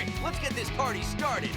right, let's get this party started.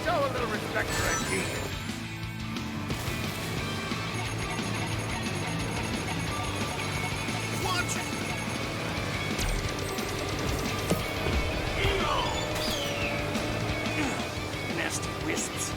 Show a little respect for that genius. Nasty wisps.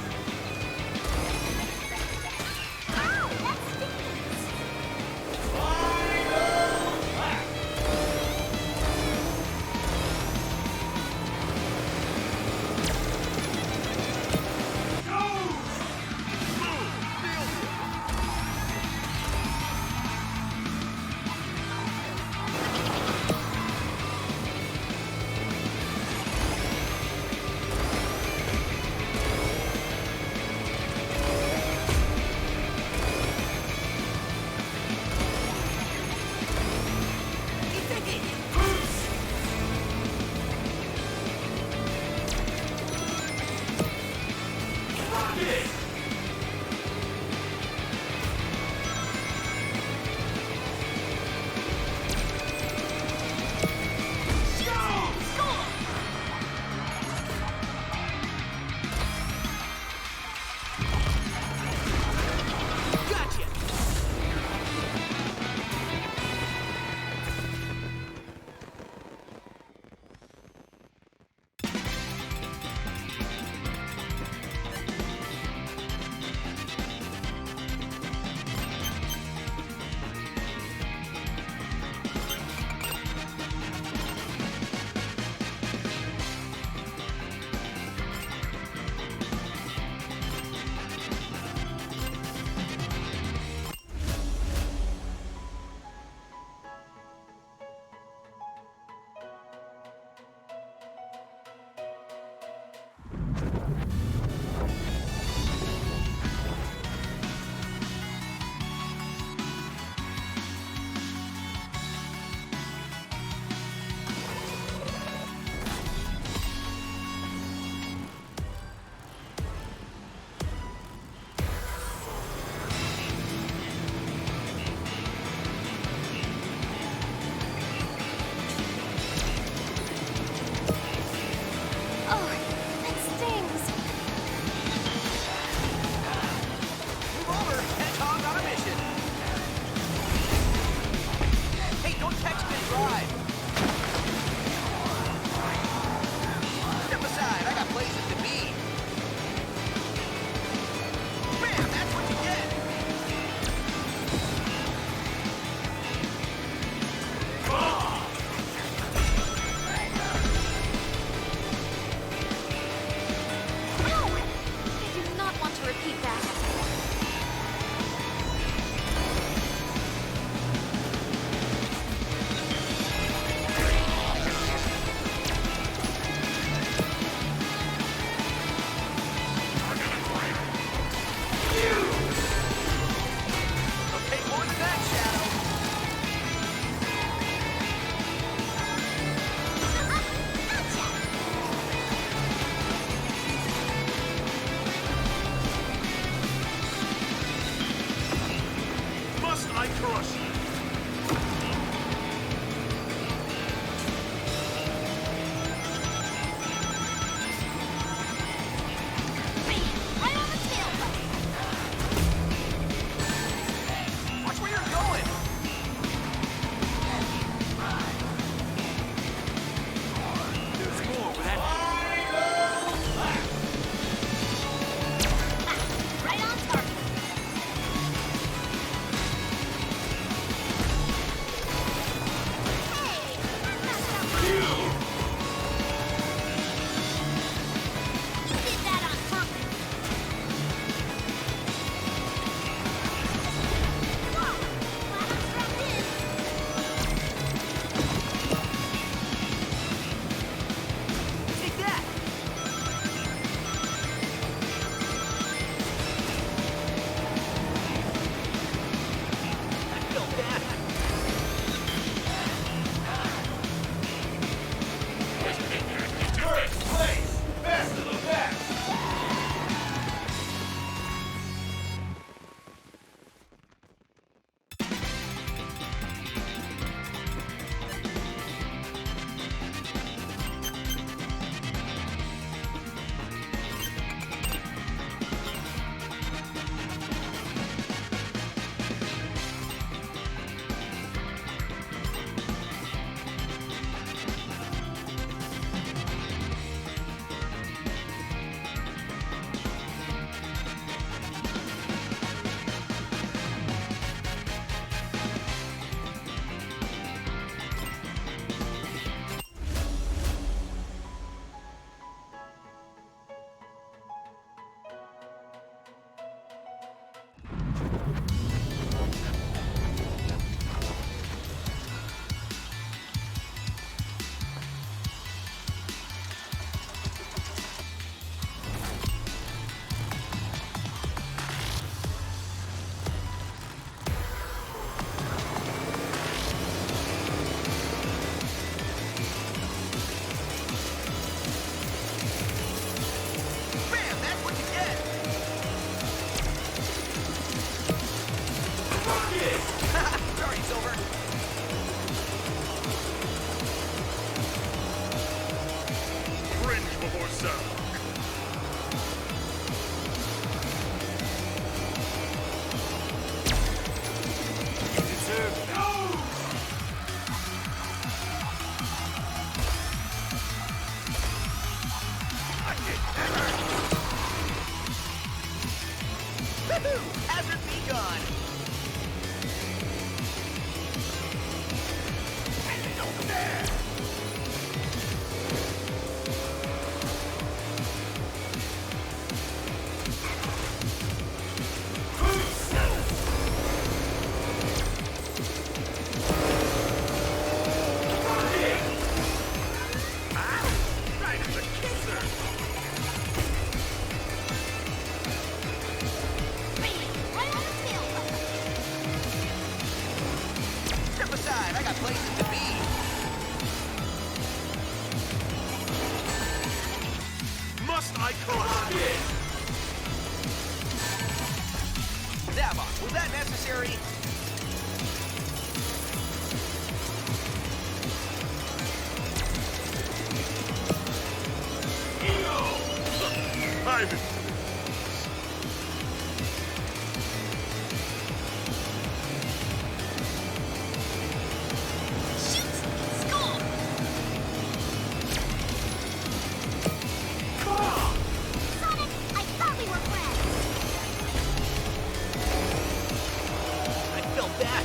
crush you. Right on the tailpipe. Watch where you're going. There's more where that Right on target. Hey, that messed up my hand. You did that on purpose. Whoa, glad I'm strapped in. Take that. I feel bad. First place! Best of the best! Bam, that's what you get. Sorry, Silver. Cringe before sound. you deserve. Woohoo! Hazard be gone. Right as a kisser! Bam, right on the tailpipe. Step aside. I got places to be. Must I crush you? Zavok, was that necessary? I'm in. Shoot! Score! Sonic, I thought we were friends. I felt that.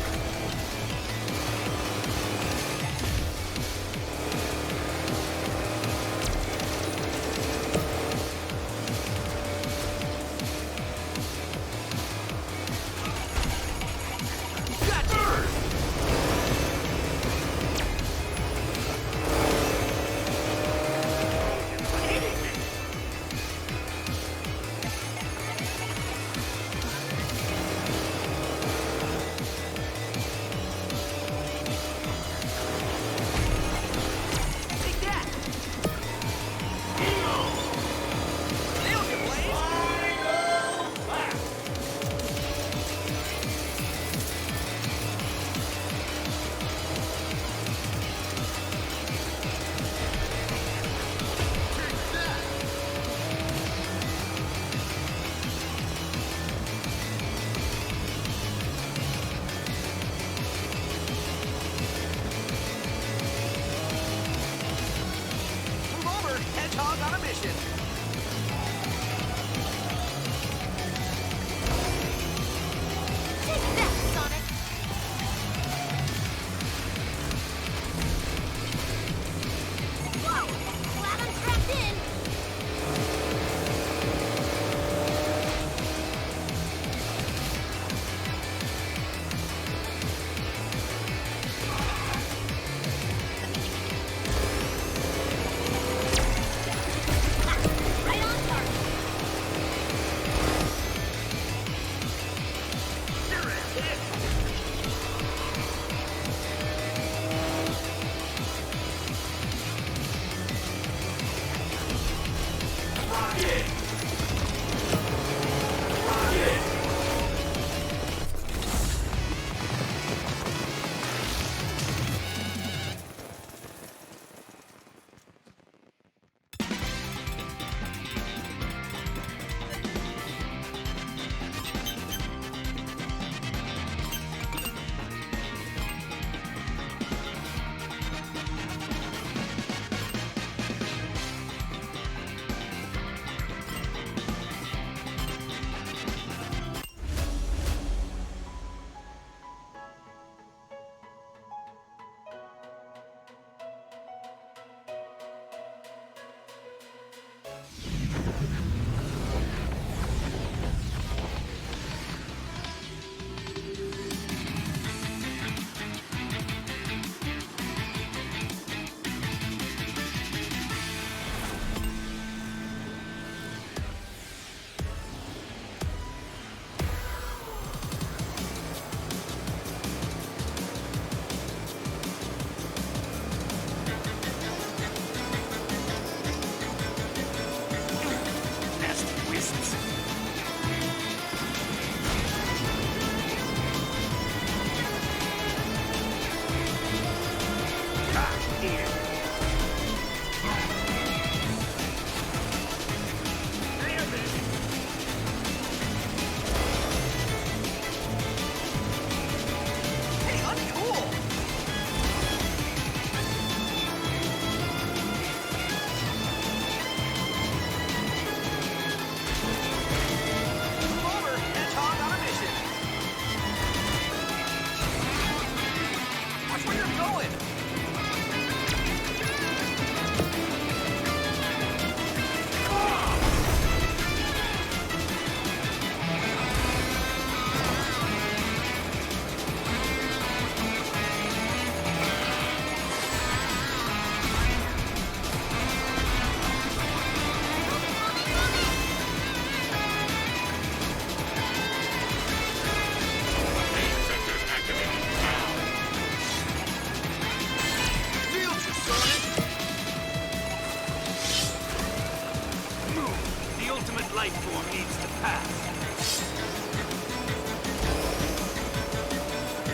life form needs to pass.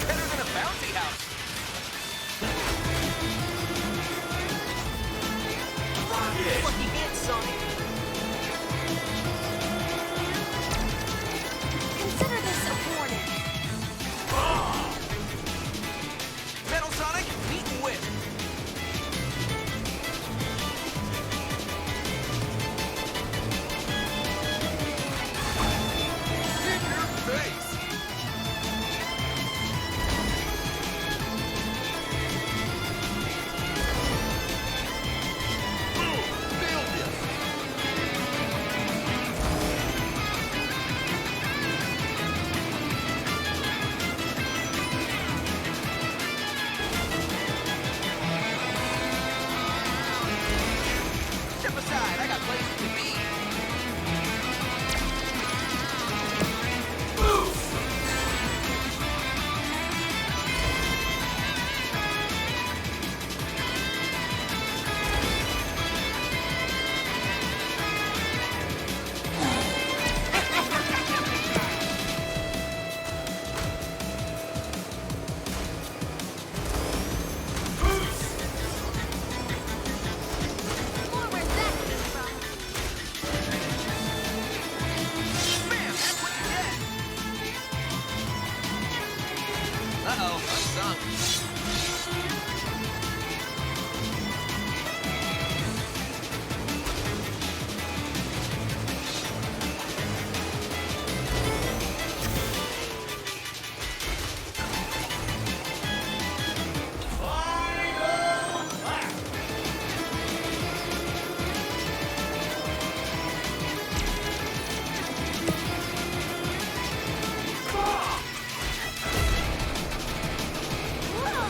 Better than a bouncy house. Lucky hit, Sonic. Consider this a warning. Metal Sonic, meet and whip. In your face! Boom! Nailed you! Step aside, I got places to be. More where that came from. Bam, that's what you get. Uh-oh, I'm sunk. Whoa!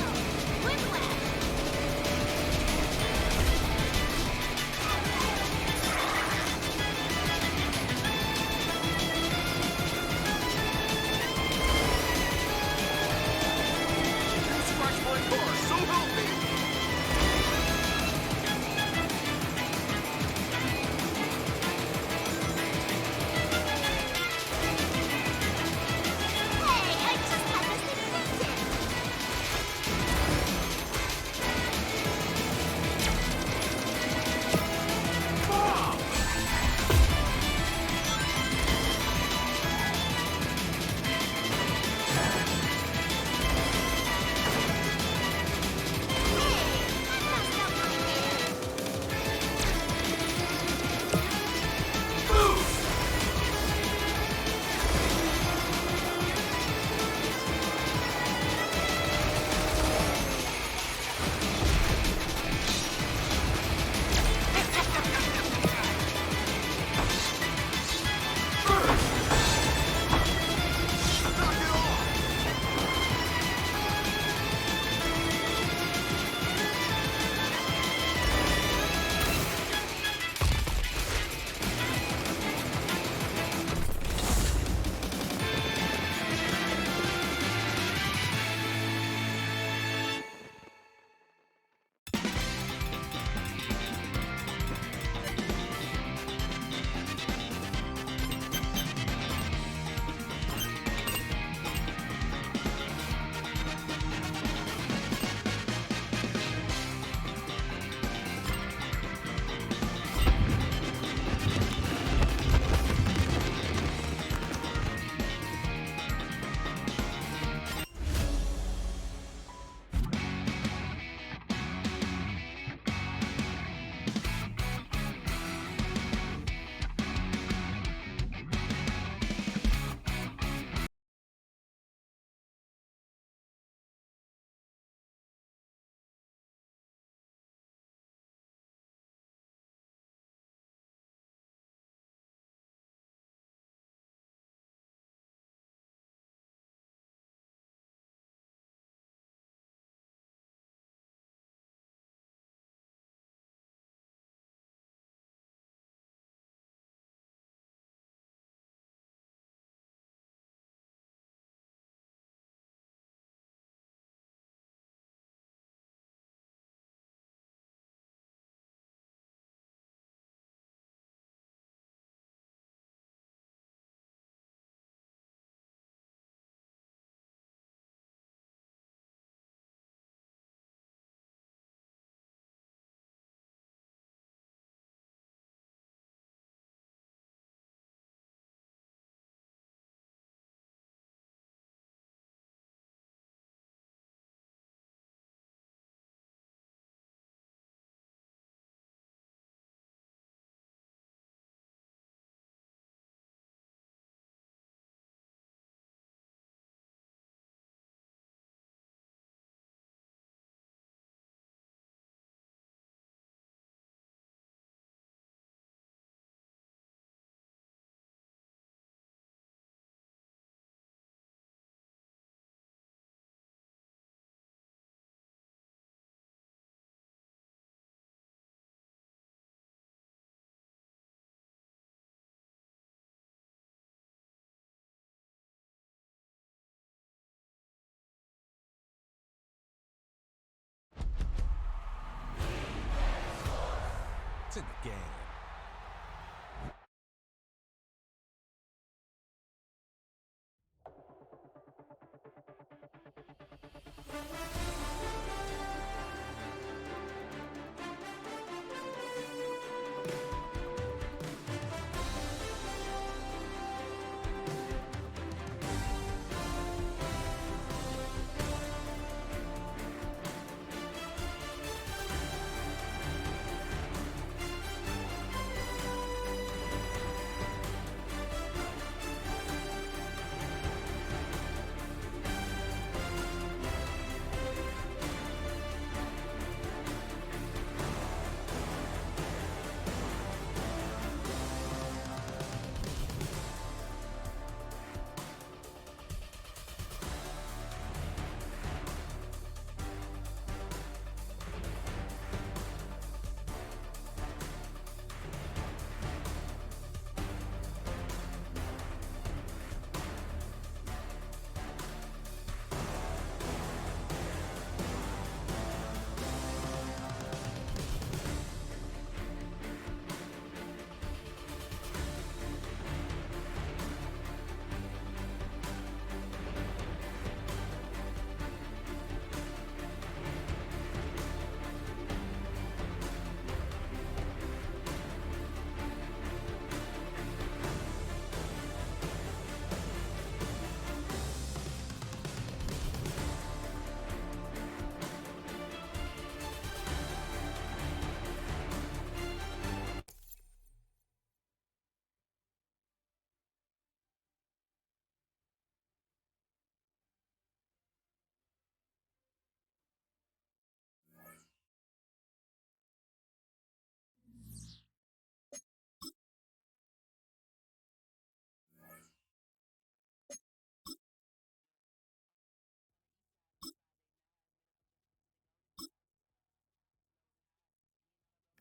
in the game.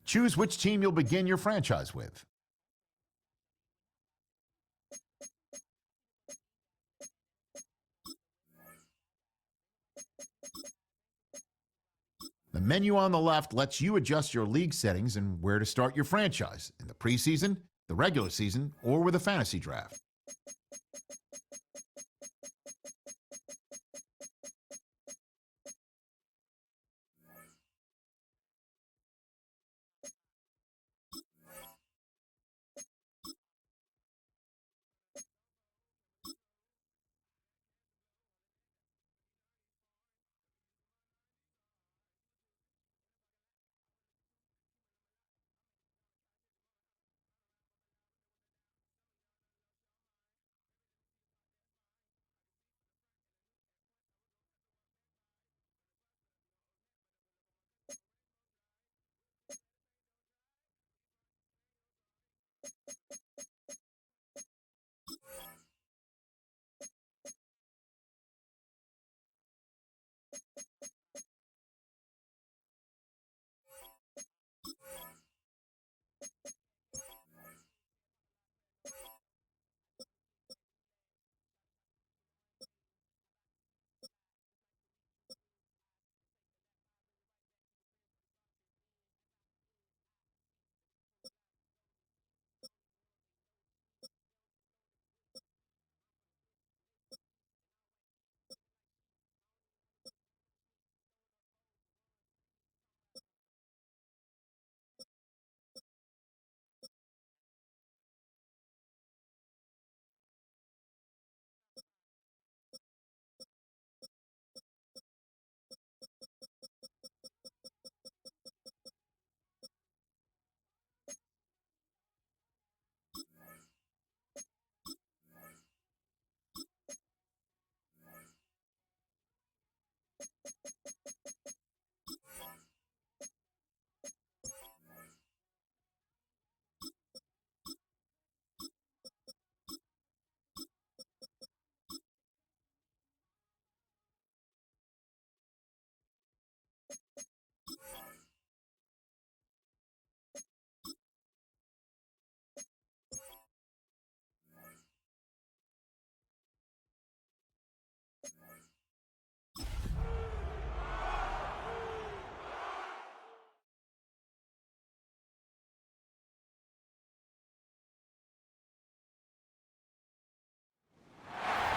Choose which team you'll begin your franchise with. The menu on the left lets you adjust your league settings and where to start your franchise in the preseason, the regular season, or with a fantasy draft.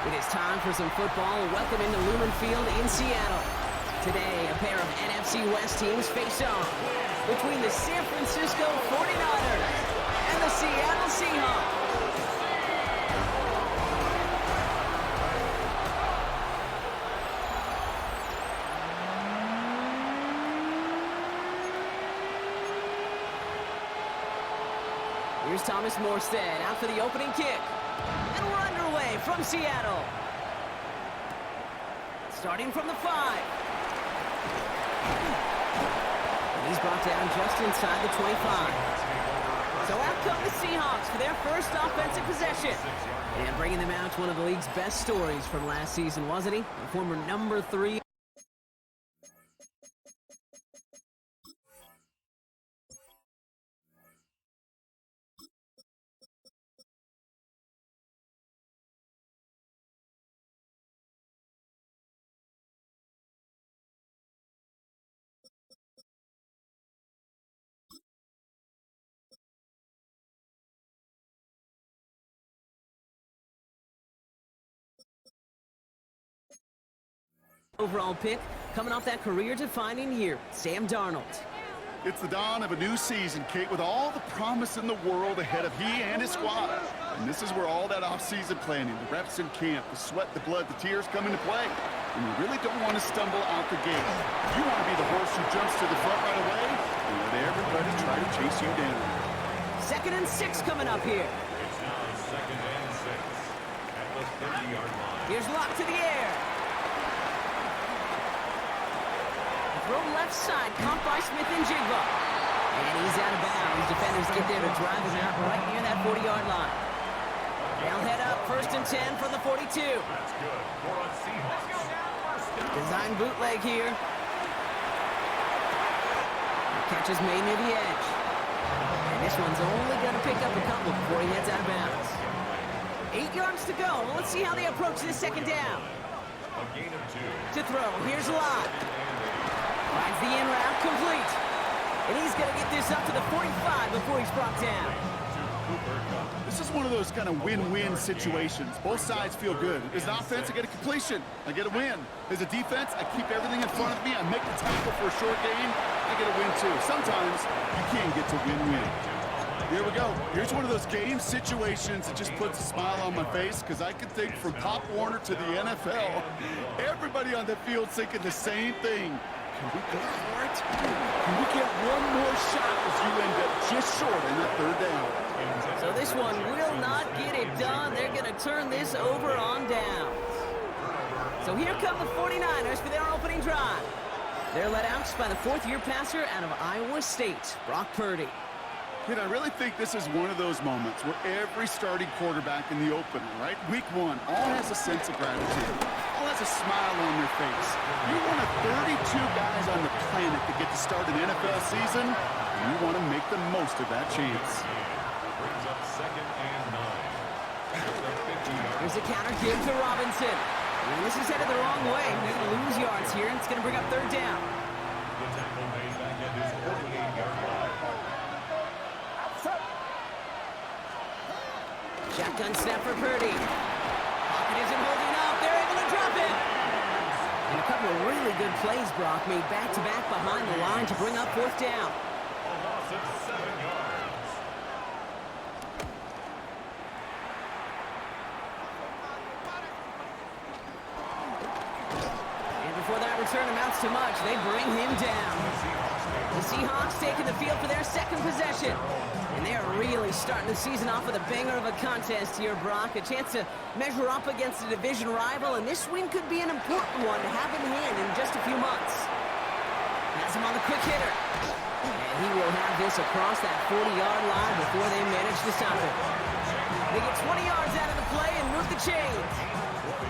It is time for some football. Welcome into Lumen Field in Seattle. Today, a pair of NFC West teams face off between the San Francisco 49ers and the Seattle Seahawks. Here's Thomas Morstead out for the opening kick. And we're underway from Seattle. Starting from the 5. And he's brought down just inside the 25. So out come the Seahawks for their first offensive possession. And bringing them out to one of the league's best stories from last season, wasn't he? The former number 3. Overall pick, coming off that career-defining year, Sam Darnold. It's the dawn of a new season, Kate, with all the promise in the world ahead of he and his squad. And this is where all that off-season planning, the reps in camp, the sweat, the blood, the tears come into play. And you really don't want to stumble out the gate. You want to be the horse who jumps to the front right away and let everybody try to chase you down. 2nd and 6 coming up here. It's now 2nd and 6 at the 50-yard line. Here's Locke to the air. Throw left side, caught by Smith and Jigba. And he's out of bounds. Defenders get there to drive him out right near that 40-yard line. They'll head up 1st and 10 from the 42. That's good for a Seahawks. Design bootleg here. Catch is made near the edge. And this one's only going to pick up a couple before he heads out of bounds. 8 yards to go. Well, let's see how they approach this 2nd down. A gain of 2. To throw. Here's Lott. Finds the in route complete. And he's going to get this up to the 45 before he's brought down. This is one of those kind of win-win situations. Both sides feel good. As an offense, I get a completion. I get a win. As a defense, I keep everything in front of me. I make the tackle for a short gain. I get a win, too. Sometimes you can get to win-win. Here we go. Here's one of those game situations that just puts a smile on my face because I can think from Pop Warner to the NFL. Everybody on the field thinking the same thing. Can we go for it? Can we get one more shot as you end up just short in that 3rd down? So this one will not get it done. They're going to turn this over on downs. So here come the 49ers for their opening drive. They're led out by the 4th-year passer out of Iowa State, Brock Purdy. You know, I really think this is one of those moments where every starting quarterback in the opener, right? Week 1, all has a sense of gratitude. All has a smile on their face. You're one of 32 guys on the planet that get to start an NFL season, and you want to make the most of that chance. Brings up 2nd and 9. At the 50-yard. Here's a counter give to Robinson. And this is headed the wrong way. They're going to lose yards here, and it's going to bring up 3rd down. The tackle made back at his 48-yard line. Shotgun snap for Purdy. Pocket isn't holding up. They're able to drop it. And a couple of really good plays, Brock, made back-to-back behind the line to bring up 4th down. A loss of 7 yards. And before that return amounts to much, they bring him down. The Seahawks taking the field for their 2nd possession. And they are really starting the season off with a banger of a contest here, Brock. A chance to measure up against a division rival, and this win could be an important one to have in hand in just a few months. Has him on the quick hitter. And he will have this across that 40-yard line before they manage to stop it. They get 20 yards out of the play and move the chains.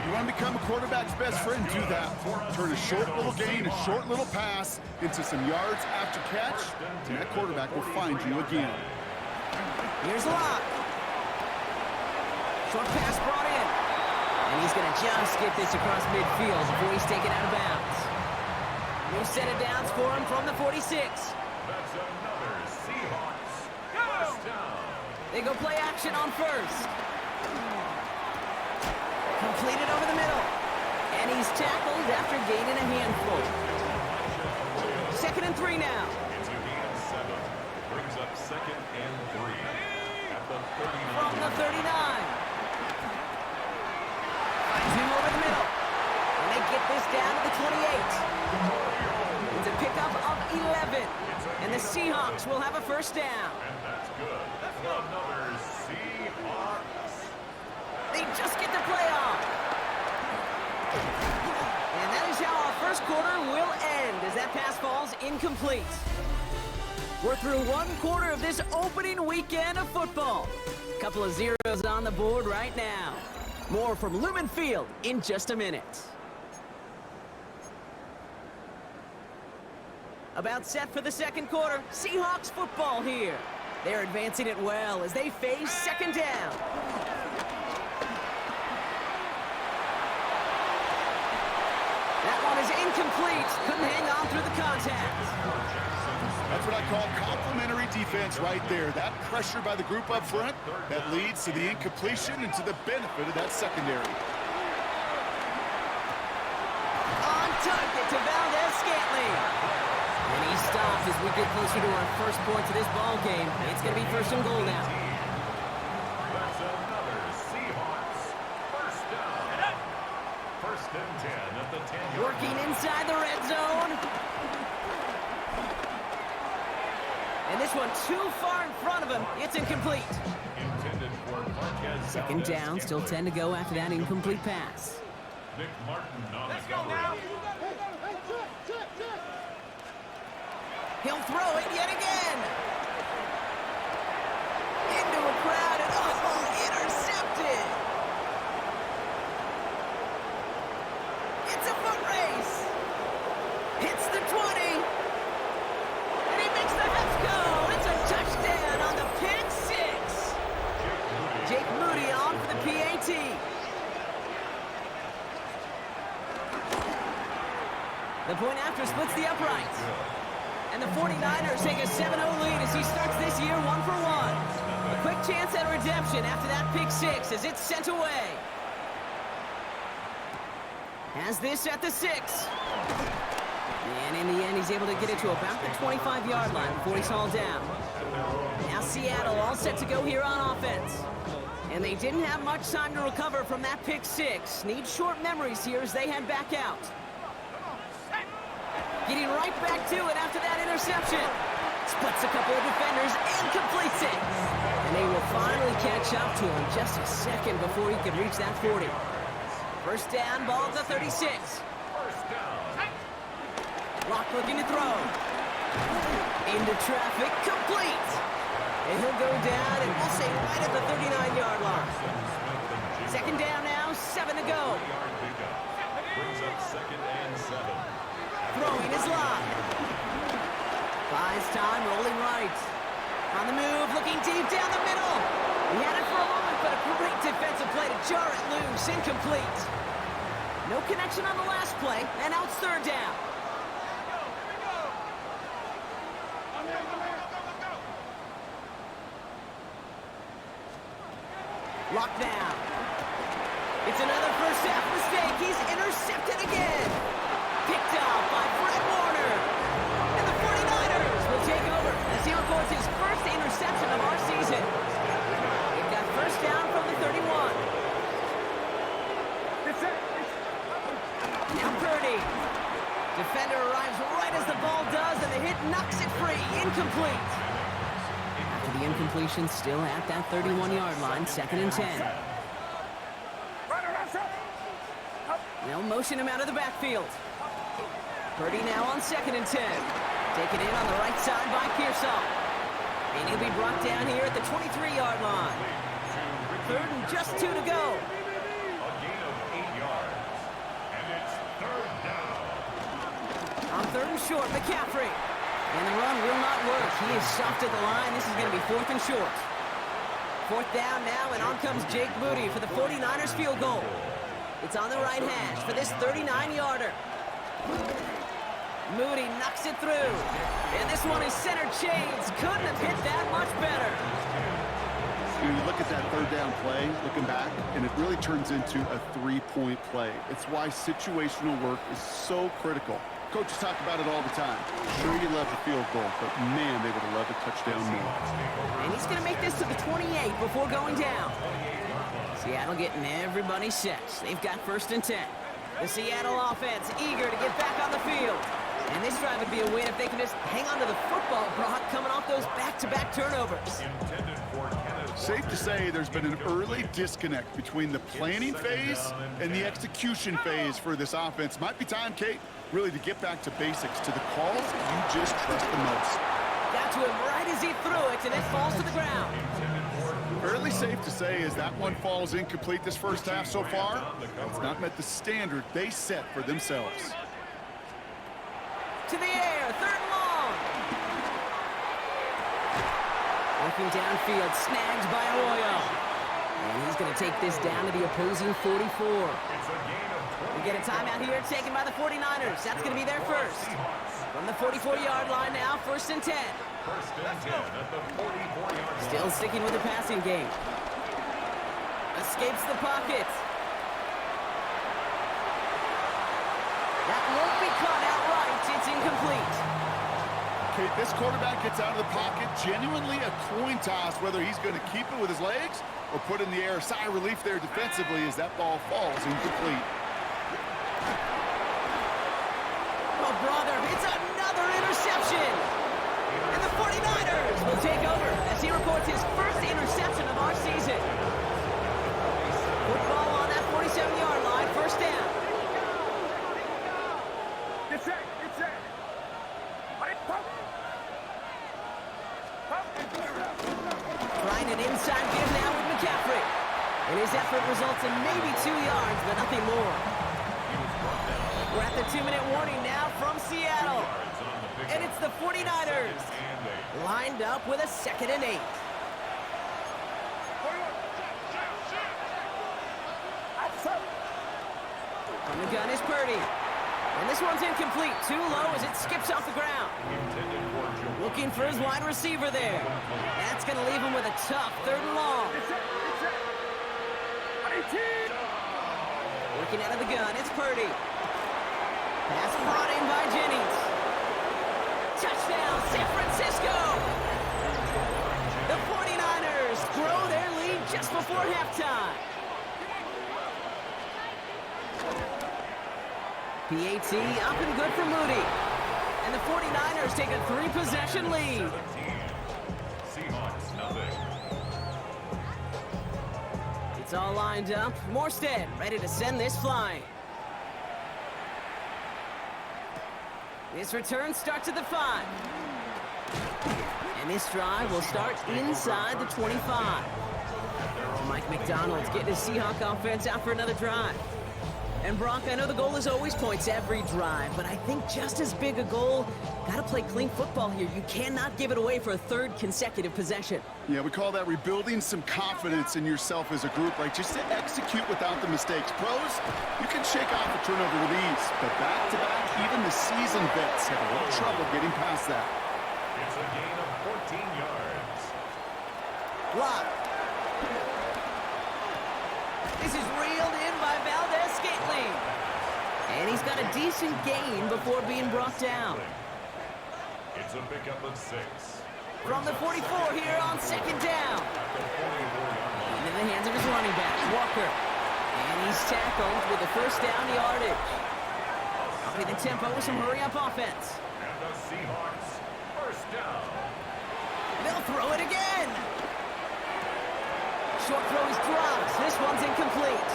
You want to become a quarterback's best friend? Do that. Turn a short little gain, a short little pass into some yards after catch, and that quarterback will find you again. Here's Locke. Short pass brought in. And he's going to just get this across midfield before he's taken out of bounds. New set of downs for him from the 46. That's another Seahawks. First down. They go play action on 1st. Completed just tackled after gaining a handful. 2nd and 3 now. It's a gain of 7. Brings up 2nd and 3. At the 39. From the 39. Finds him over the middle. And they get this down to the 28. It's a pickup of 11. And the Seahawks will have a first down. And that's good. Another Seahawks. They just get the play off. And that is how our first quarter will end as that pass falls incomplete. We're through one quarter of this opening weekend of football. Couple of zeros on the board right now. More from Lumen Field in just a minute. About set for the second quarter. Seahawks football here. They're advancing it well as they face 2nd down. That one is incomplete. Couldn't hang on through the contact. That's what I call complementary defense right there. That pressure by the group up front that leads to the incompletion and to the benefit of that secondary. On target to Valdez-Scantling. And he stopped as we get closer to our first point to this ball game. It's going to be 1st and goal now. That's another Seahawks first down. 1st and 10 at the 10-yard. Working inside the red zone. And this one too far in front of him. It's incomplete. Intended for Marquez 2nd down, still 10 to go after that incomplete pass. Nick Martin on Let's the go now. He'll throw it yet again. Into a crowd and intercepted. It's a foot race. Hits the 20. And he makes the Hets go. It's a touchdown on the pick 6. Jake Moody on for the PAT. The point after splits the uprights. And the 49ers take a 7-0 lead as he starts this year 1 for 1. A quick chance at redemption after that pick 6 as it's sent away. Has this at the 6. And in the end, he's able to get it to about the 25-yard line before he's hauled down. Now Seattle all set to go here on offense. And they didn't have much time to recover from that pick 6. Need short memories here as they head back out. Getting right back to it after that interception. Splits a couple of defenders and completes it. And they will finally catch up to him just a second before he could reach that 40. First down, ball at the 36. Locke looking to throw. Into traffic, complete. And he'll go down and we'll say right at the 39-yard line. 2nd down now, 7 to go. Brings up 2nd and 7. Throwing his line. Buys time, rolling right. On the move, looking deep down the middle. He had it for a moment, but a great defensive play to jar it loose. Incomplete. No connection on the last play, and now it's 3rd down. Locked down. It's another first half mistake. He's intercepted again. Picked off by Fred Warner. And the 49ers will take over as he records his first interception of our season. They've got first down from the 31. Now Purdy. Defender arrives right as the ball does, and the hit knocks it free. Incomplete. After the incompletion, still at that 31-yard line, 2nd and 10. They'll motion him out of the backfield. Purdy now on 2nd and 10. Taken in on the right side by Pearsall. And he'll be brought down here at the 23-yard line. 3rd and just 2 to go. A gain of 8 yards. And it's 3rd down. On 3rd and short, McCaffrey. And the run will not work. He is soft at the line. This is going to be 4th and short. 4th down now, and on comes Jake Moody for the 49ers field goal. It's on the right hash for this 39-yarder. Moody knocks it through. And this one is center chains. Couldn't have hit that much better. You look at that third down play, looking back, and it really turns into a three-point play. It's why situational work is so critical. Coaches talk about it all the time. Sure, you love the field goal, but man, they would have loved a touchdown more. And he's going to make this to the 28 before going down. Seattle getting everybody set. They've got 1st and 10. The Seattle offense eager to get back on the field. And this drive would be a win if they can just hang on to the football, Brock, coming off those back-to-back turnovers. Safe to say there's been an early disconnect between the planning phase and the execution phase for this offense. Might be time, Kate, really to get back to basics, to the calls you just trust the most. Got to him right as he threw it, and it falls to the ground. Fairly safe to say as that one falls incomplete this first half so far, it's not met the standard they set for themselves. To the air, 3rd and long. Looking downfield, snagged by Arroyo. And he's going to take this down to the opposing 44. We get a timeout here taken by the 49ers. That's going to be their first. From the 44-yard line now, 1st and 10. Still sticking with the passing game. Escapes the pocket. That won't be caught outright. It's incomplete. Kate, this quarterback gets out of the pocket, genuinely a coin toss whether he's going to keep it with his legs or put in the air. Sigh of relief there defensively as that ball falls incomplete. Oh, brother, it's another interception. And the 49ers will take over as he reports his first interception of our season. Football on that 47-yard line, 1st down. It's it. Trying an inside give now with McCaffrey. And his effort results in maybe 2 yards, but nothing more. We're at the 2-minute warning now from Seattle. And it's the 49ers lined up with a 2nd and 8. From the gun is Purdy. And this one's incomplete. Too low as it skips off the ground. Looking for his wide receiver there. That's going to leave him with a tough 3rd and long. Working out of the gun, it's Purdy. Pass brought in by Jennings. Touchdown, San Francisco! The 49ers grow their lead just before halftime. PAT up and good for Moody. And the 49ers take a 3-possession lead. Seahawks, nothing. It's all lined up. Morstead ready to send this flying. This return starts at the 5. And this drive will start inside the 25. Mike McDonald's getting his Seahawk offense out for another drive. And Brock, I know the goal is always points every drive, but I think just as big a goal, gotta play clean football here. You cannot give it away for a 3rd consecutive possession. Yeah, we call that rebuilding some confidence in yourself as a group, right? Just to execute without the mistakes. Pros, you can shake off a turnover with ease, but back-to-back, even the seasoned vets have a little trouble getting past that. It's a gain of 14 yards. Block. This is reeled in by Valdez-Scantling. And he's got a decent gain before being brought down. It's a pickup of 6. From the 44 here on 2nd down. Into the hands of his running back, Walker. And he's tackled with the 1st down yardage. Upping the tempo with some hurry-up offense. And the Seahawks, 1st down. They'll throw it again. Short throw is dropped. This one's incomplete.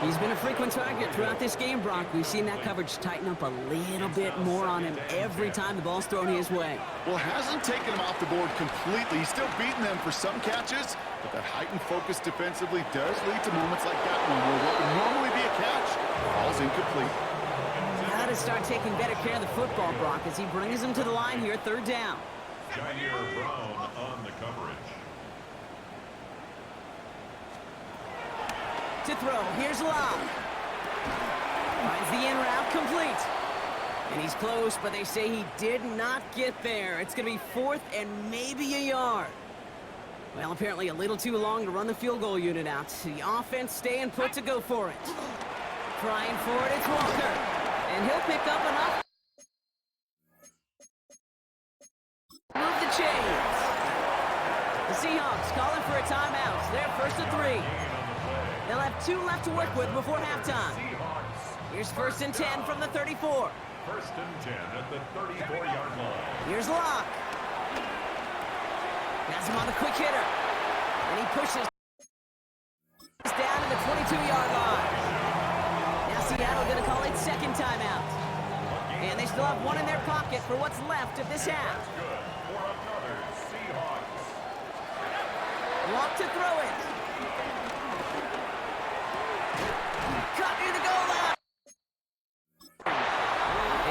He's been a frequent target throughout this game, Brock. We've seen that coverage tighten up a little bit more on him every time the ball's thrown his way. Well, hasn't taken him off the board completely. He's still beating them for some catches, but that heightened focus defensively does lead to moments like that one where what would normally be a catch falls incomplete. Got to start taking better care of the football, Brock, as he brings him to the line here, 3rd down. Jair Brown on the coverage. To throw, here's Love. Finds the in route complete. And he's close, but they say he did not get there. It's going to be 4th and maybe a yard. Well, apparently a little too long to run the field goal unit out. The offense staying put to go for it. Trying for it, it's Walker. And he'll pick up enough. Move the chains. The Seahawks calling for a timeout. They're first and 3. They'll have 2 left to work with before halftime. Here's first and 10 from the 34. First and 10 at the 34-yard line. Here's Locke. Has him on the quick hitter. And he pushes down to the 22-yard line. Now Seattle going to call it second timeout. And they still have 1 in their pocket for what's left of this half. Good for another Seahawks. Locke to throw it. Caught near the goal line.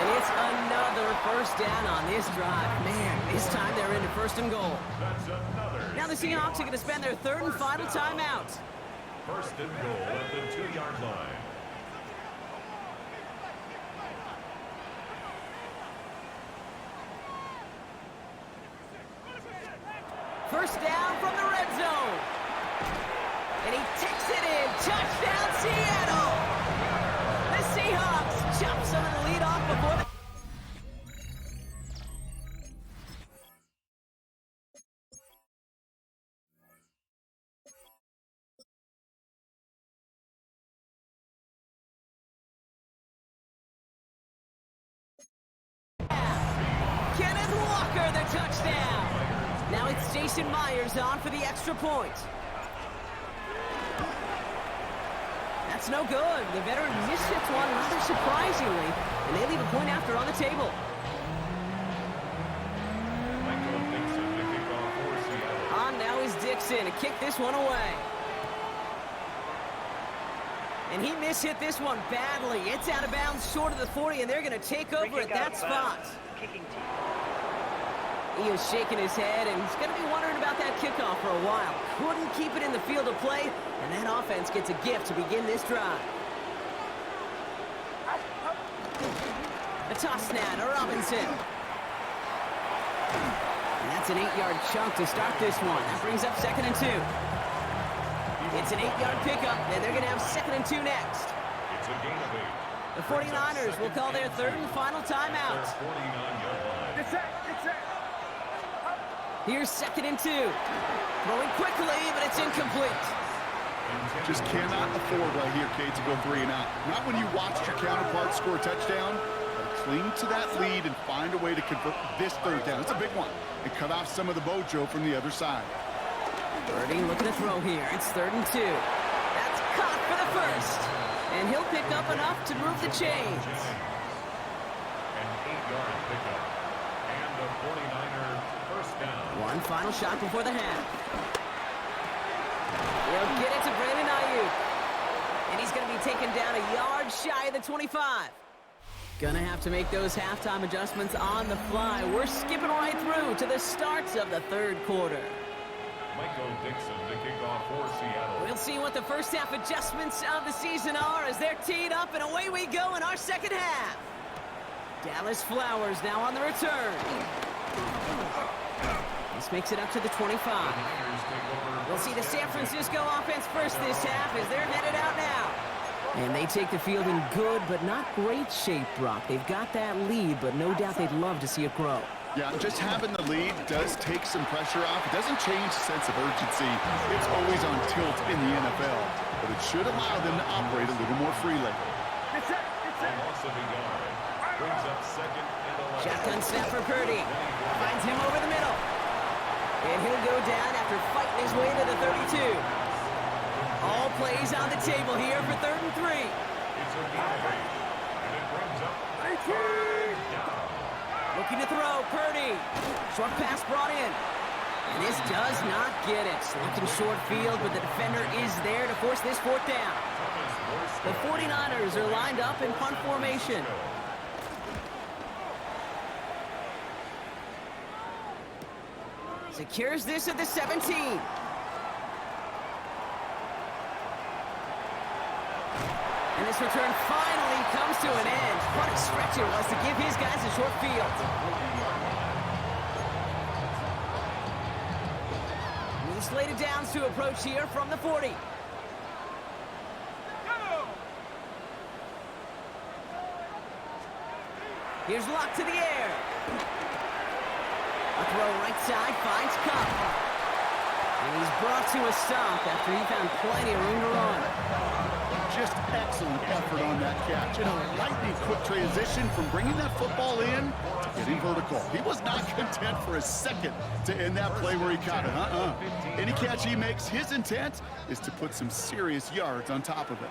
And it's another first down on this drive. Man, this time they're into first and goal. That's another. Now the Seahawks are going to spend their third and final timeout. First and goal at the 2-yard line. First down from the red zone. And he takes it in. Touchdown, Seattle. The Seahawks jump some of the lead off before the... Kenneth Walker, the touchdown. Now it's Jason Myers on for the extra point. That's no good. The veteran mishits one rather surprisingly, and they leave a point after on the table. Michael Dixon to kick off for Seattle. On now is Dixon to kick this one away. And he mishit this one badly. It's out of bounds short of the 40, and they're going to take over at that spot. He is shaking his head, and he's going to be wondering about that kickoff for a while. Couldn't keep it in the field of play, and that offense gets a gift to begin this drive. A toss now to Robinson. And that's an 8-yard chunk to start this one. That brings up second and 2. It's an 8-yard pickup, and they're going to have second and 2 next. It's a gain of 8. The 49ers will call their third and final timeout. 49-yard line. It's set. Here's second and 2. Throwing quickly, but it's incomplete. Just cannot afford right here, Kate, to go 3 and out. Not when you watched your counterpart score a touchdown. Cling to that lead and find a way to convert this third down. It's a big one. And cut off some of the mojo from the other side. Birdie looking to throw here. It's third and 2. That's caught for the first. And he'll pick up enough to move the chains. An 8-yard pickup. And the 49er first down. One final shot before the half. He'll get it to Brandon Ayuk. And he's going to be taken down a yard shy of the 25. Gonna have to make those halftime adjustments on the fly. We're skipping right through to the starts of the third quarter. Michael Dixon to kick off for Seattle. We'll see what the first half adjustments of the season are as they're teed up, and away we go in our second half. Dallas Flowers now on the return. This makes it up to the 25. We'll see the San Francisco offense first this half as they're headed out now. And they take the field in good but not great shape, Brock. They've got that lead, but no doubt they'd love to see it grow. Yeah, just having the lead does take some pressure off. It doesn't change the sense of urgency. It's always on tilt in the NFL, but it should allow them to operate a little more freely. Loss of a yard. Brings up second and 11. Shotgun snap for Purdy. Finds him over the middle. And he'll go down after fighting his way to the 32. All plays on the table here for third and 3. It's a gain of 8. And it brings up third down. Looking to throw, Purdy. Short pass brought in. And this does not get it. Looking short field, but the defender is there to force this fourth down. The 49ers are lined up in punt formation. Secures this at the 17. And this return finally comes to an end. What a stretch it was to give his guys a short field. The slated downs to approach here from the 40. Here's Locke to the air. A throw right side finds Cup. And he's brought to a stop after he found plenty of room to run. Just excellent effort on that catch. And a lightning quick transition from bringing that football in to getting vertical. He was not content for a second to end that play where he caught it. Any catch he makes, his intent is to put some serious yards on top of it.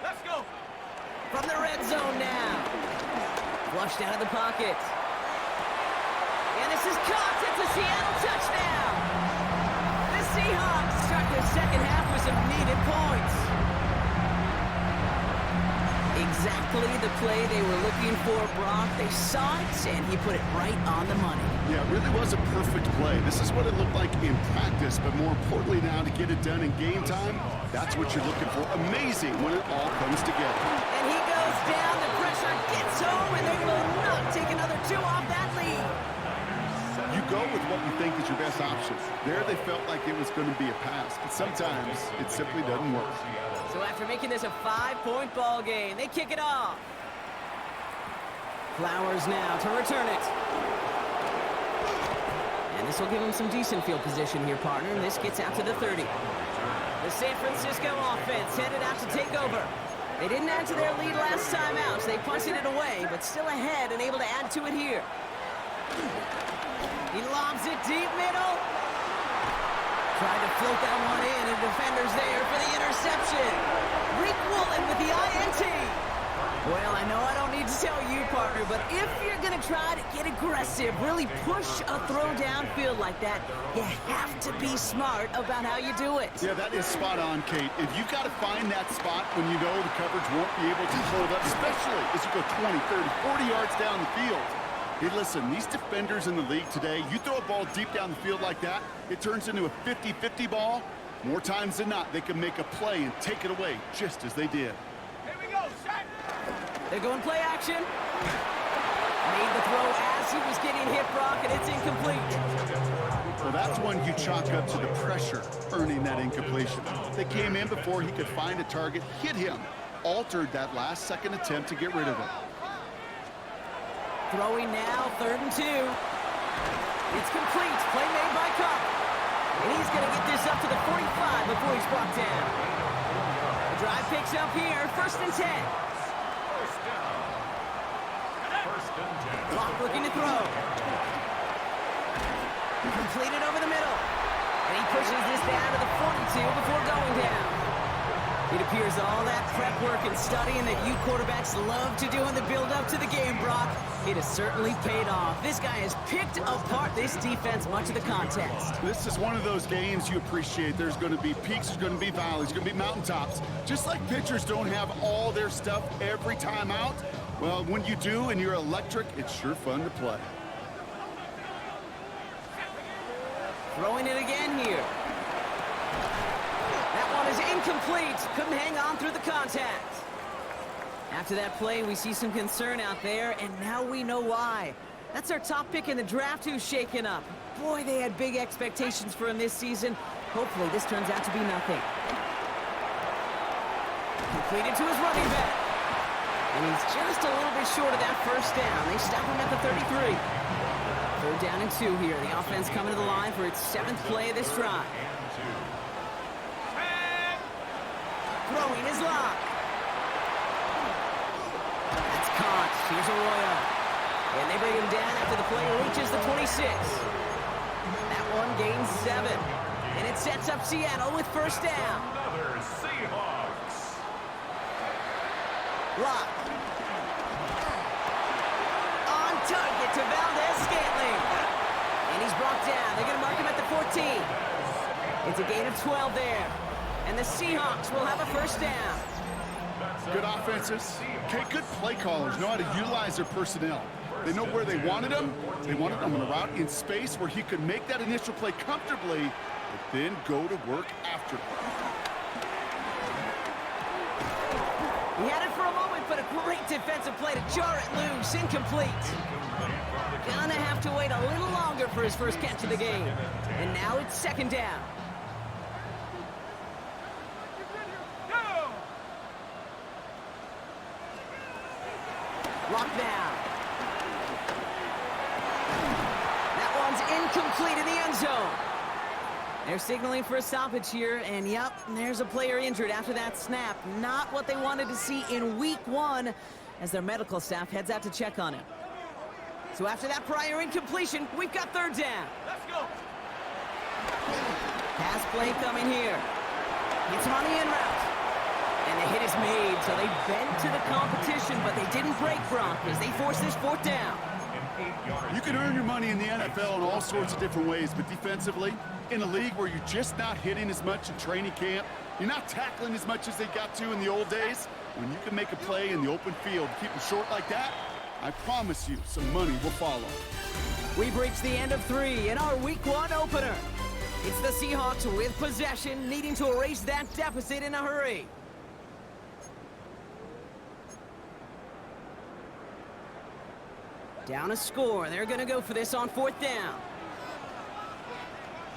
Let's go. From the red zone now. Flushed out of the pocket. And this is caught. It's a Seattle touchdown. The Seahawks start their second half with some needed points. Exactly the play they were looking for, Brock. They saw it, and he put it right on the money. Yeah, it really was a perfect play. This is what it looked like in practice, but more importantly now to get it done in game time, that's what you're looking for. Amazing when it all comes together. And he goes down, the pressure gets home, and they will not take another 2 off that lead. You go with what you think is your best option. There they felt like it was going to be a pass, but sometimes it simply doesn't work. So after making this a 5-point ball game, they kick it off. Flowers now to return it. And this will give him some decent field position here, partner. This gets out to the 30. The San Francisco offense headed out to take over. They didn't add to their lead last time out, so they punted it away, but still ahead and able to add to it here. He lobs it deep middle. Tried to float that one in, and defender's there for the interception. Rick Woolen with the INT. Well, I know I don't need to tell you, partner, but if you're going to try to get aggressive, really push a throw downfield like that, you have to be smart about how you do it. Yeah, that is spot on, Kate. If you've got to find that spot when you know the coverage won't be able to hold up, especially as you go 20, 30, 40 yards down the field. Hey, listen, these defenders in the league today, you throw a ball deep down the field like that, it turns into a 50-50 ball. More times than not, they can make a play and take it away, just as they did. Here we go, shot. They're going play action. Made the throw as he was getting hit, Brock, and it's incomplete. Well, that's one you chalk up to the pressure, earning that incompletion. They came in before he could find a target, hit him, altered that last-second attempt to get rid of it. Throwing now, 3rd and 2. It's complete. Play made by Cup. And he's going to get this up to the 45 before he's brought down. The drive picks up here, 1st and 10. First down. 1st and 10. Clock looking to throw. Completed over the middle. And he pushes this down to the 42 before going down. It appears all that prep work and studying that you quarterbacks love to do in the build-up to the game, Brock, it has certainly paid off. This guy has picked apart this defense much of the contest. This is one of those games you appreciate. There's going to be peaks, there's going to be valleys, there's going to be mountaintops. Just like pitchers don't have all their stuff every time out, well, when you do and you're electric, it's sure fun to play. Throwing it again here. That one is incomplete. Couldn't hang on through the contact. After that play, we see some concern out there, and now we know why. That's our top pick in the draft who's shaken up. Boy, they had big expectations for him this season. Hopefully, this turns out to be nothing. Completed to his running back. And he's just a little bit short of that 1st down. They stop him at the 33. 3rd down and 2 here. The offense coming to the line for its 7th play of this drive. Throwing is Locke. That's caught. Here's Arroyo. And they bring him down after the play reaches the 26. That one gains 7. And it sets up Seattle with 1st down. Another Seahawks. Locke. On target to Valdez-Scantling. And he's brought down. They're going to mark him at the 14. It's a gain of 12 there. And the Seahawks will have a 1st down. Good offenses. Okay, good play callers know how to utilize their personnel. They know where they wanted them. They wanted them on a route in space where he could make that initial play comfortably, but then go to work after. He had it for a moment, but a great defensive play to jar it loose. Incomplete. Gonna have to wait a little longer for his first catch of the game. And now it's second down. Go! Lockdown. That one's incomplete in the end zone. They're signaling for a stoppage here, and yep, there's a player injured after that snap. Not what they wanted to see in week 1 as their medical staff heads out to check on him. So after that prior incompletion, we've got third down. Let's go! Pass play coming here. Gets him on the in route. And the hit is made, so they bent to the competition, but they didn't break Brock as they force this fourth down. You can earn your money in the NFL in all sorts of different ways, but defensively, in a league where you're just not hitting as much in training camp, you're not tackling as much as they got to in the old days, when you can make a play in the open field, keep them short like that, I promise you some money will follow. We've reached the end of 3 in our week 1 opener. It's the Seahawks with possession, needing to erase that deficit in a hurry. Down a score. They're going to go for this on fourth down.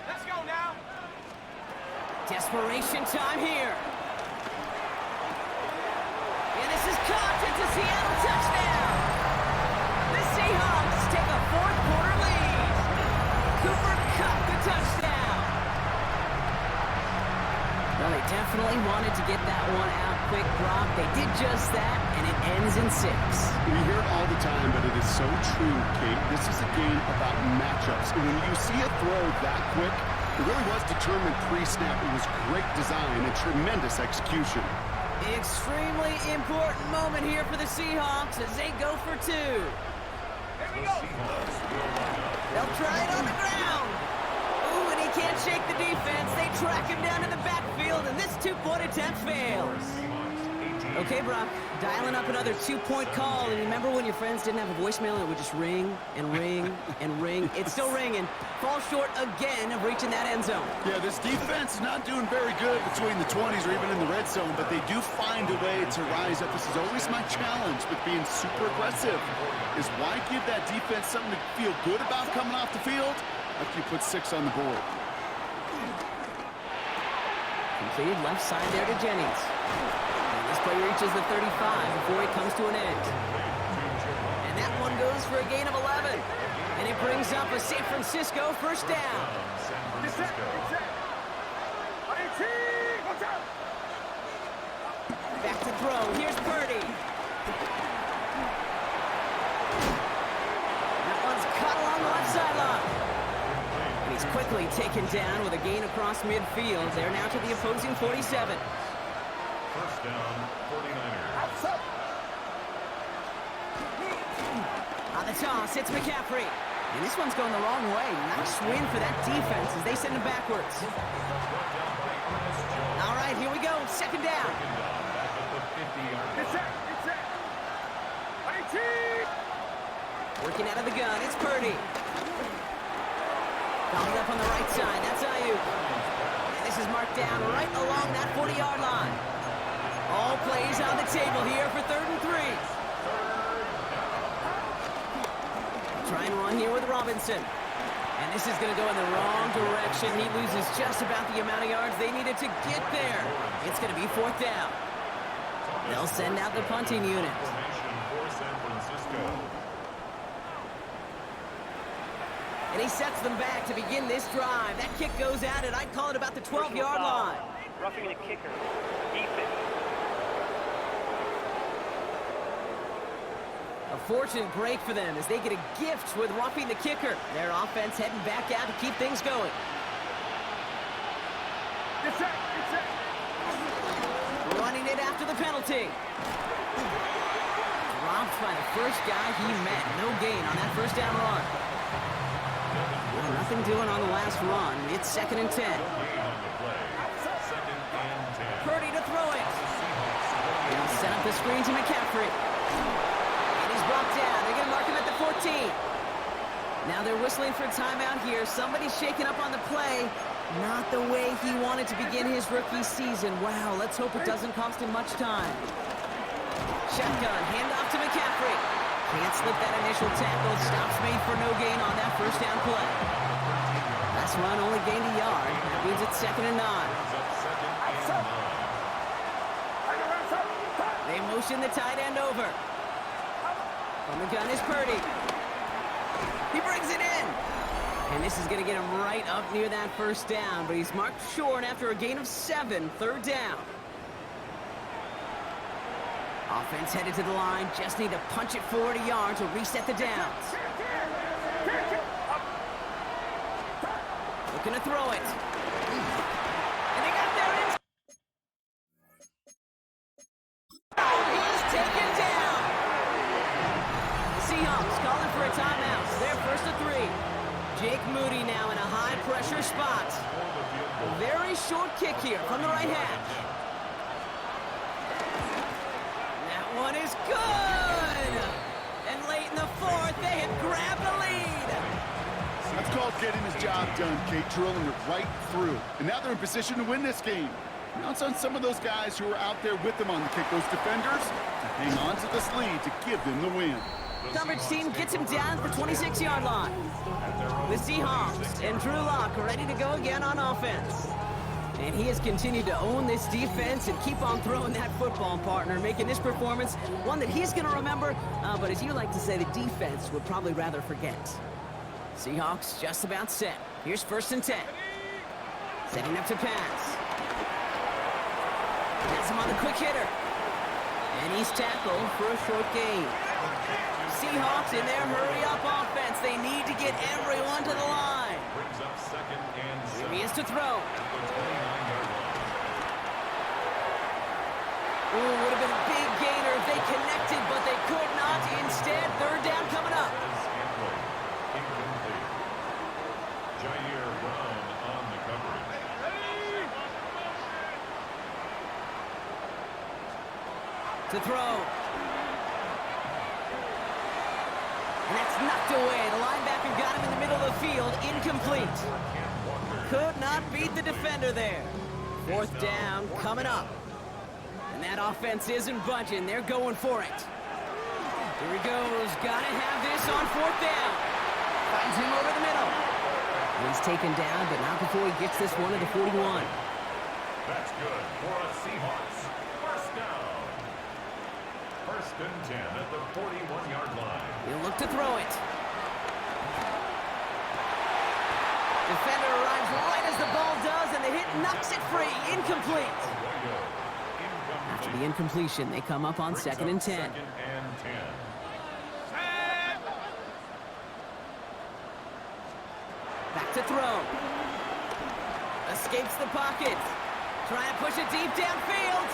Let's go now! Desperation time here. And this is caught. It's a Seattle touchdown. The Seahawks take a fourth quarter lead. Cooper Kupp the touchdown. Well, they definitely wanted to get that one out quick, Brock. They did just that, and it ends in 6. We hear it all the time, but it is so true, Kate. This is a game about matchups. And when you see a throw that quick, it really was determined pre-snap. It was great design and tremendous execution. Extremely important moment here for the Seahawks as they go for 2. Here we go! They'll try it on the ground. Ooh, and he can't shake the defense. They track him down in the backfield, and this 2-point attempt fails. Okay, Brock, dialing up another 2-point call. And remember when your friends didn't have a voicemail and it would just ring and ring and ring? It's still ringing. Fall short again of reaching that end zone. Yeah, this defense is not doing very good between the 20s or even in the red zone, but they do find a way to rise up. This is always my challenge with being super aggressive, is why give that defense something to feel good about coming off the field after you put 6 on the board. Completed left side there to Jennings. And this play reaches the 35 before it comes to an end. And that one goes for a gain of 11. And it brings up a San Francisco first down. Get set! Get set! Watch out! Back to throw. Here's Purdy. That one's caught along the left sideline. And he's quickly taken down with a gain across midfield. They're now to the opposing 47. First down, 49ers. Outside! On the toss, it's McCaffrey. And this one's going the wrong way. Nice win for that defense as they send him backwards. All right, here we go. Second down. Get set! Get set! 18! Working out of the gun, it's Purdy. Gobbled up on the right side, that's Ayuk. And this is marked down right along that 40-yard line. All plays on the table here for 3rd and 3. Try and run here with Robinson. And this is going to go in the wrong direction. He loses just about the amount of yards they needed to get there. It's going to be 4th down. They'll send out the punting unit. Formation for San Francisco. And he sets them back to begin this drive. That kick goes out, and I'd call it about the 12-yard line. Roughing the kicker. Defense. A fortunate break for them as they get a gift with roughing the kicker. Their offense heading back out to keep things going. Get set! Get set! Running it after the penalty. Dropped by the first guy he met. No gain on that first down run. Well, nothing doing on the last run. It's 2nd and 10. Gain on the play. 2nd and 10. Purdy to throw it. They'll set up the screen to McCaffrey. And he's brought down. They're going to mark him at the 14. Now they're whistling for timeout here. Somebody's shaking up on the play. Not the way he wanted to begin his rookie season. Wow, let's hope it doesn't cost him much time. Shotgun, handoff to McCaffrey. Can't slip that initial tackle. Stops made for no gain on that first down play. Last run only gained a yard. That means it's 2nd and 9. They motion the tight end over. From the gun is Purdy. He brings it in. And this is going to get him right up near that first down, but he's marked short after a gain of 7, 3rd down. Offense headed to the line, just need to punch it forward a yard to reset the downs. Looking to throw it. And they got there in. He's taken down. The Seahawks calling for a timeout. They're 1st and 3. Jake Moody now in a high-pressure spot. A very short kick here from the right hash. That one is good! And late in the 4th, they had grabbed the lead. That's called getting his job done, Kate, drilling it right through. And now they're in position to win this game. Now it's on some of those guys who are out there with them on the kick, those defenders, to hang on to this lead to give them the win. Coverage team gets him down at the 26-yard line. The Seahawks and Drew Lock are ready to go again on offense. And he has continued to own this defense and keep on throwing that football, partner, making this performance one that he's going to remember, but as you like to say, the defense would probably rather forget. Seahawks just about set. Here's 1st and 10. Setting up to pass. That's him on the quick hitter. And he's tackled for a short gain. Seahawks in their hurry-up offense. They need to get everyone to the line. Brings up 2nd and 7. Here he is to throw. Ooh, would have been a big gainer if they connected, but they could not. Instead, 3rd down coming up. Incomplete. Jair Brown on the coverage. To throw. And that's knocked away. The linebacker got him in the middle of the field. Incomplete. Could not beat the defender there. 4th down coming up. And that offense isn't budging. They're going for it. Here he goes. Gotta have this on 4th down. Finds him over the middle. He's taken down, but not before he gets this one to the 41. That's good for a Seahawks. 1st down. 1st and 10 at the 41-yard line. He'll look to throw it. Defender arrives right as the ball does, and the hit knocks it free. Incomplete. After the incompletion, they come up on 2nd and 10. 2nd and 10. Back to throw. Escapes the pocket. Trying to push it deep downfield.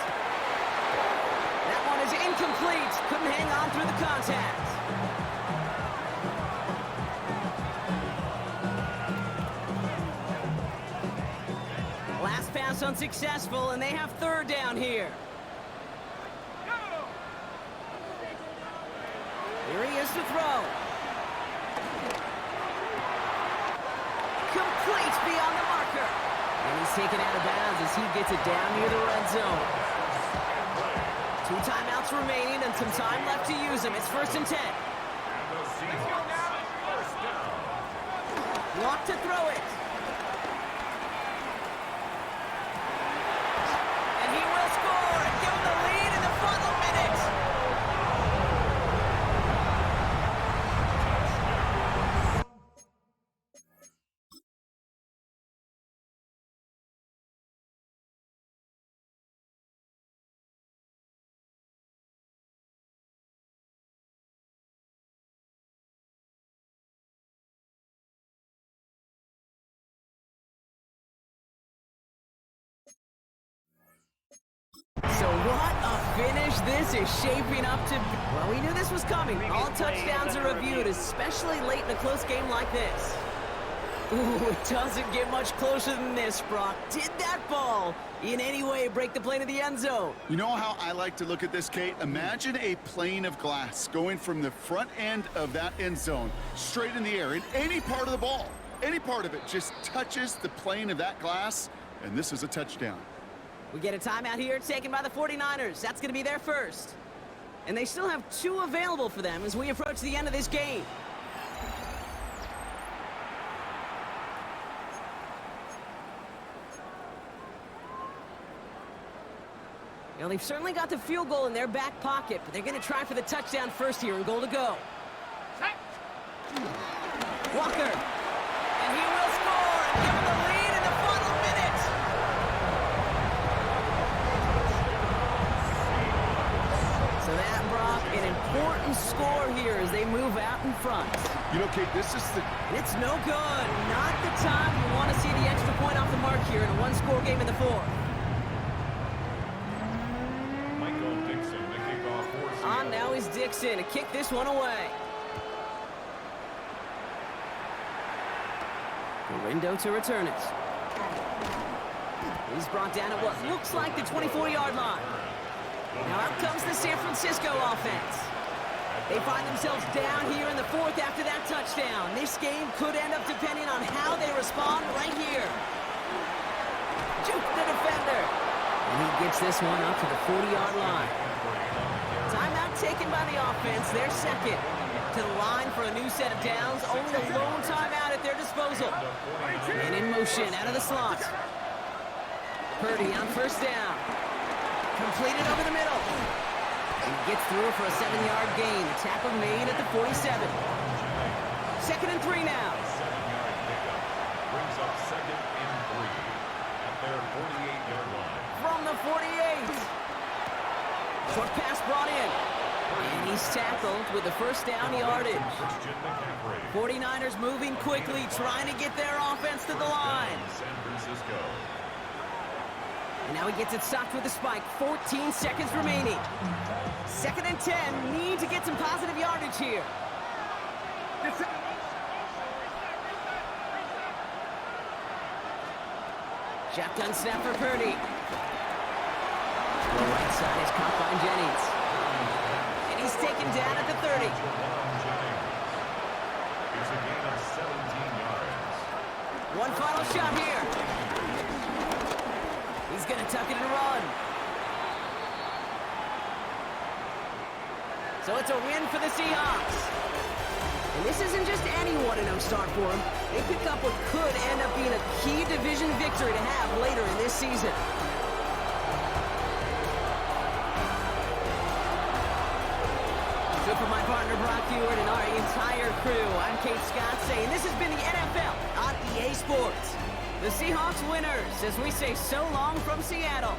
That one is incomplete. Couldn't hang on through the contact. Last pass unsuccessful, and they have 3rd down here. Here he is to throw. Complete beyond the marker. And he's taken out of bounds as he gets it down near the red zone. 2 timeouts remaining and some time left to use them. It's 1st and 10. Lock to throw it. And he will score and give him the lead in the final minute. So what a finish this is shaping up to be. Well, we knew this was coming. All touchdowns are reviewed, especially late in a close game like this. Ooh, it doesn't get much closer than this, Brock. Did that ball in any way break the plane of the end zone? You know how I like to look at this, Kate? Imagine a plane of glass going from the front end of that end zone straight in the air, and any part of the ball, any part of it just touches the plane of that glass, and this is a touchdown. We get a timeout here taken by the 49ers. That's going to be their first. And they still have 2 available for them as we approach the end of this game. You know, they've certainly got the field goal in their back pocket, but they're going to try for the touchdown first here and goal to go. Walker. And he will score and give them the lead in the final minute. So that, Brock, an important score here as they move out in front. You know, Kate, this is the... And it's no good. Not the time you want to see the extra point off the mark here in a one-score game in the fourth. On now is Dixon to kick this one away. Window to return it. He's brought down at what looks like the 24-yard line. Now out comes the San Francisco offense. They find themselves down here in the fourth after that touchdown. This game could end up depending on how they respond right here. Juke the defender. And he gets this one up to the 40-yard line. Timeout taken by the offense, their second. To the line for a new set of downs, only a lone timeout at their disposal. And in motion, out of the slot. Purdy on first down. Completed over the middle. And gets through for a 7-yard gain. The tackle made at the 47. 2nd and 3 now. 7-yard pickup brings up 2nd and 3 at their 48-yard line. From the 48. Short pass brought in. And he's tackled with the first down yardage. 49ers moving quickly, trying to get their offense to the line. San Francisco. And now he gets it stopped with a spike. 14 seconds remaining. 2nd and 10. Need to get some positive yardage here. Shotgun snap for Purdy. The right side is caught by Jennings. And he's taken down at the 30. It's a gain of 17 yards. One final shot here. He's going to tuck it and run. So it's a win for the Seahawks. And this isn't just any 1-0 start for them. They pick up what could end up being a key division victory to have later in this season. So for my partner Brock Ewart and our entire crew, I'm Kate Scott saying this has been the NFL on EA Sports. The Seahawks winners as we say so long from Seattle.